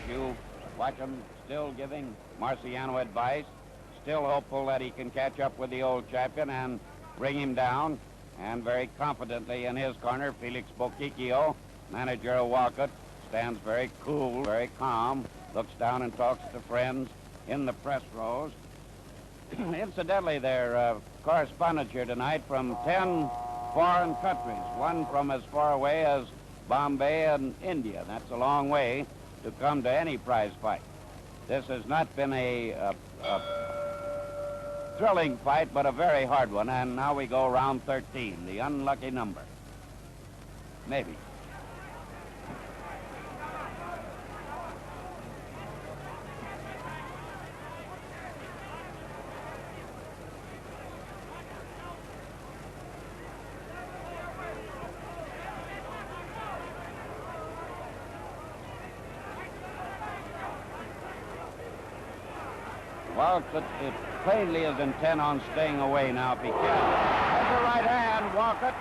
You watch him still giving Marciano advice, still hopeful that he can catch up with the old champion and bring him down. And very confidently in his corner, Felix Boquicchio, manager of Walcott, stands very cool, very calm, looks down and talks to friends in the press rows. Incidentally, there are correspondents here tonight from 10 foreign countries, one from as far away as Bombay and India. That's a long way to come to any prize fight. This has not been a thrilling fight, but a very hard one, and now we go round 13, the unlucky number. Maybe. Well, it plainly is intent on staying away now if he can. There's the right hand, Walcott.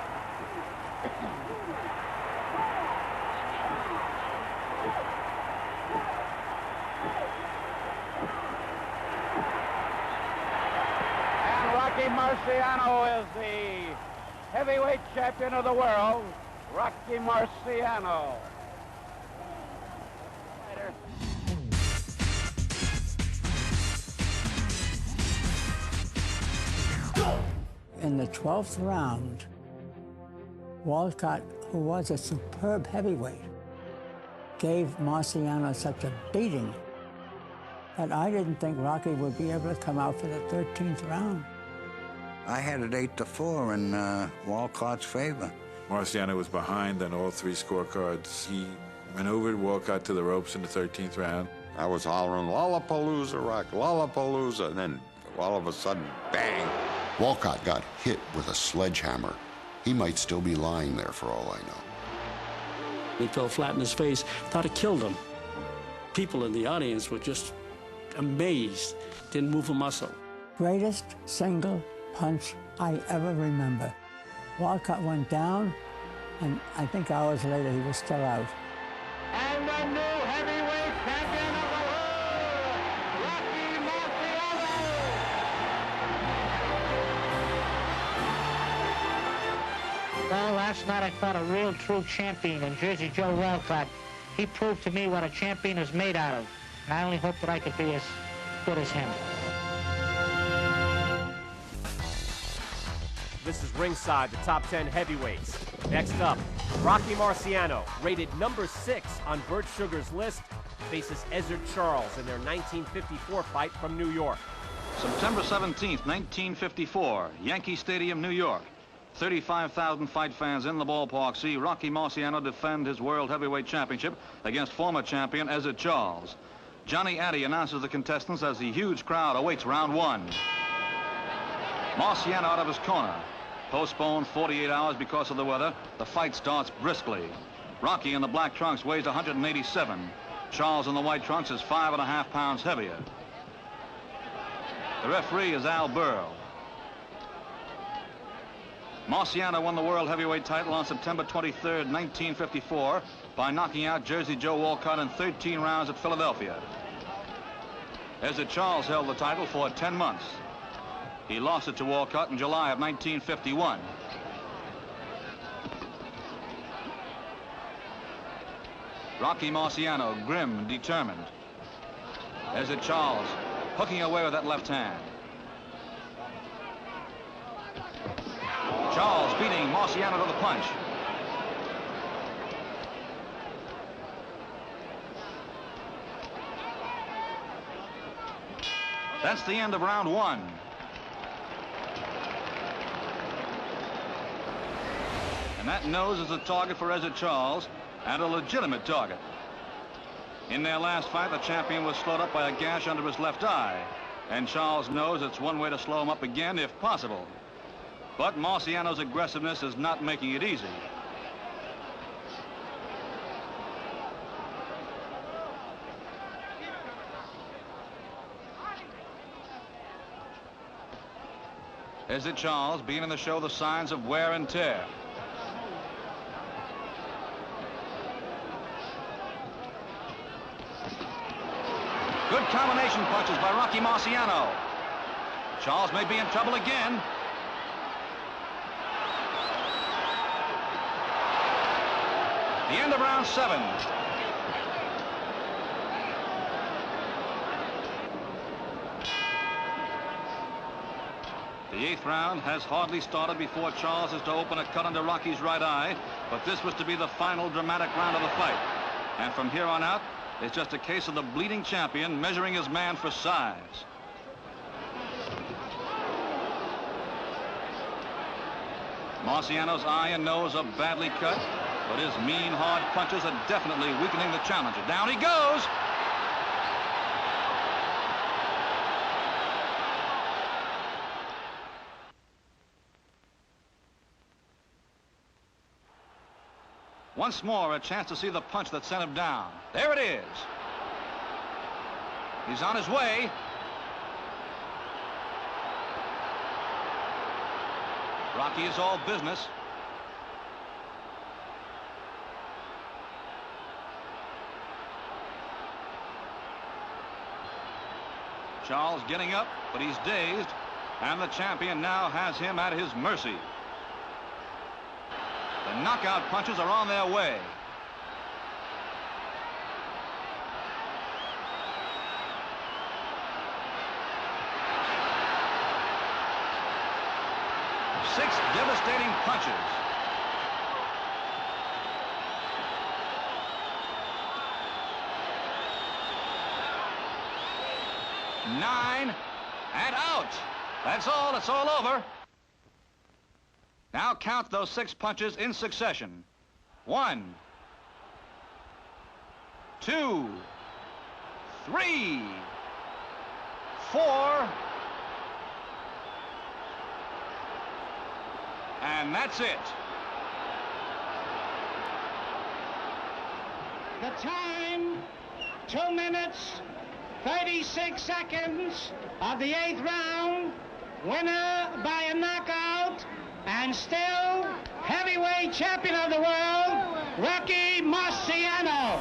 And Rocky Marciano is the heavyweight champion of the world, Rocky Marciano. In the 12th round, Walcott, who was a superb heavyweight, gave Marciano such a beating that I didn't think Rocky would be able to come out for the 13th round. I had it 8-4 in Walcott's favor. Marciano was behind on all three scorecards. He maneuvered Walcott to the ropes in the 13th round. I was hollering, Lollapalooza, Rock, Lollapalooza, and then all of a sudden, bang. Walcott got hit with a sledgehammer. He might still be lying there for all I know. He fell flat in his face, thought it killed him. People in the audience were just amazed, didn't move a muscle. Greatest single punch I ever remember. Walcott went down, and I think hours later he was still out. And the new heavyweight champion of the world, Rocky Marciano! Well, last night I fought a real true champion in Jersey Joe Walcott. He proved to me what a champion is made out of. And I only hope that I could be as good as him. This is ringside, the top 10 heavyweights. Next up, Rocky Marciano, rated number 6 on Bert Sugar's list, faces Ezzard Charles in their 1954 fight from New York. September 17th, 1954, Yankee Stadium, New York. 35,000 fight fans in the ballpark see Rocky Marciano defend his World Heavyweight Championship against former champion Ezzard Charles. Johnny Addy announces the contestants as the huge crowd awaits round 1. Marciano out of his corner. Postponed 48 hours because of the weather. The fight starts briskly. Rocky in the black trunks weighs 187. Charles in the white trunks is 5.5 pounds heavier. The referee is Al Burl. Marciano won the World Heavyweight title on September 23rd, 1954 by knocking out Jersey Joe Walcott in 13 rounds at Philadelphia. Ezzard Charles held the title for 10 months. He lost it to Walcott in July of 1951. Rocky Marciano, grim and determined. Ezzard Charles hooking away with that left hand. Charles beating Marciano to the punch. That's the end of round 1. And that nose is a target for Ezzard Charles, and a legitimate target. In their last fight, the champion was slowed up by a gash under his left eye, and Charles knows it's one way to slow him up again if possible. But Marciano's aggressiveness is not making it easy. Ezzard Charles beginning to show the signs of wear and tear. Good combination punches by Rocky Marciano. Charles may be in trouble again. The end of round 7. The 8th round has hardly started before Charles is to open a cut under Rocky's right eye, but this was to be the final dramatic round of the fight. And from here on out, it's just a case of the bleeding champion measuring his man for size. Marciano's eye and nose are badly cut, but his mean, hard punches are definitely weakening the challenger. Down he goes! Once more, a chance to see the punch that sent him down. There it is. He's on his way. Rocky is all business. Charles getting up, but he's dazed, and the champion now has him at his mercy. The knockout punches are on their way. Six devastating punches. Nine, and out. That's all. It's all over. Now count those 6 punches in succession. 1, 2, 3, 4, and that's it. The time, 2 minutes, 36 seconds of the 8th round. Winner by a knockout, and still heavyweight champion of the world, Rocky Marciano.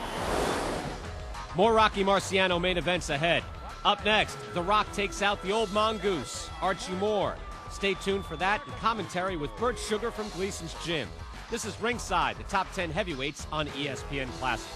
More Rocky Marciano main events ahead. Up next, The Rock takes out the old mongoose, Archie Moore. Stay tuned for that and commentary with Bert Sugar from Gleason's Gym. This is Ringside, the top 10 heavyweights on ESPN Classic.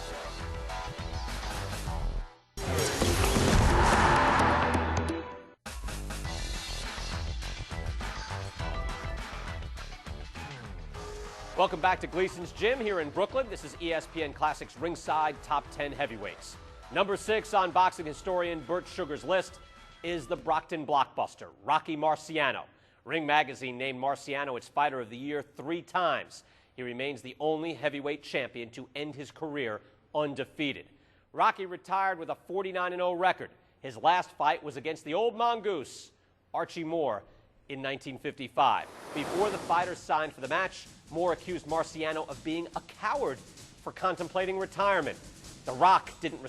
Welcome back to Gleason's Gym here in Brooklyn. This is ESPN Classic's Ringside Top 10 Heavyweights. Number 6 on boxing historian Bert Sugar's list is the Brockton blockbuster, Rocky Marciano. Ring Magazine named Marciano its Fighter of the Year 3 times. He remains the only heavyweight champion to end his career undefeated. Rocky retired with a 49-0 record. His last fight was against the old mongoose, Archie Moore, in 1955. Before the fighters signed for the match, Moore accused Marciano of being a coward for contemplating retirement. The Rock didn't